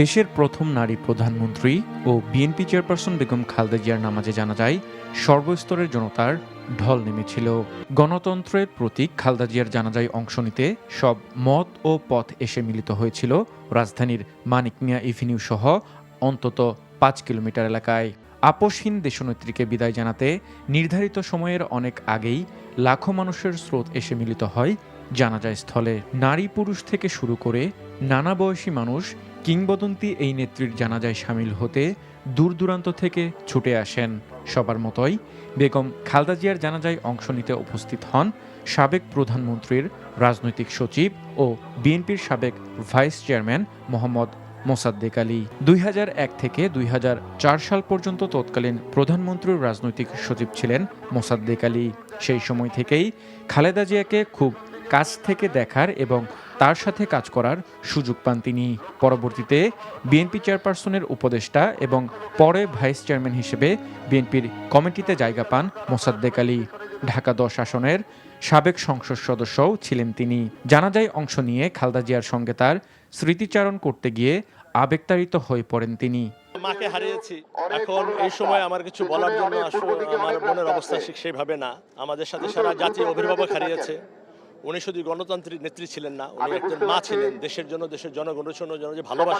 দেশের প্রথম নারী প্রধানমন্ত্রী ও বিএনপি চেয়ারপারসন বেগম খালেদা জিয়ার নামাজে জানাজায় সর্বস্তরের জনতার ঢল নেমেছিল। গণতন্ত্রের প্রতীক খালেদা জিয়ার জানাজায় অংশ নিতে সব মত ও পথ এসে মিলিত হয়েছিল রাজধানীর মানিক মিয়া এভিনিউ সহ অন্তত ৫ কিলোমিটার এলাকায়। আপোষহীন দেশনেত্রীকে বিদায় জানাতে নির্ধারিত সময়ের অনেক আগেই লাখো মানুষের স্রোত এসে মিলিত হয় জানাজা স্থলে। নারী পুরুষ থেকে শুরু করে নানা বয়সী মানুষ কিংবদন্তি এই নেত্রীর জানাজায় সামিল হতে দূর দূরান্ত থেকে ছুটে আসেন। সবার মতোই বেগম খালেদা জিয়ার জানাজায় অংশ নিতে উপস্থিত হন সাবেক প্রধানমন্ত্রীর রাজনৈতিক সচিব ও বিএনপির সাবেক ভাইস চেয়ারম্যান মোহাম্মদ মোসাদ্দেক আলী। ২০০১ থেকে ২০০৪ সাল পর্যন্ত তৎকালীন প্রধানমন্ত্রীর রাজনৈতিক সচিব ছিলেন মোসাদ্দেক আলী। সেই সময় থেকেই খালেদা জিয়াকে খুব কাছ থেকে দেখার এবং তার সাথে কাজ করার সুযোগ পান তিনি। পরবর্তীতে বিএনপি চেয়ারপারসনের উপদেষ্টা এবং পরে ভাইস চেয়ারম্যান হিসেবে বিএনপির কমিটিতে জায়গা পান মোসাদ্দেক আলী। ঢাকা ১০ আসনের সাবেক সংসদ সদস্যও ছিলেন তিনি। জানাজায় অংশ নিয়ে খালেদা জিয়ার সঙ্গে তার স্মৃতিচারণ করতে গিয়ে আবেগতাড়িত হয়ে পড়েন তিনি। মাকে হারিয়েছি, এখন এই সময় আমার কিছু বলার জন্য আসলে আমার মনের অবস্থা ঠিক সেইভাবে না। আমাদের সাথে সারা জাতি অভিভাবক হারিয়েছে। উনি শুধু গণতান্ত্রিক নেত্রী ছিলেন না, উনি একজন মা ছিলেন। দেশের জন্য, দেশের জনগণের জন্য যে ভালোবাসা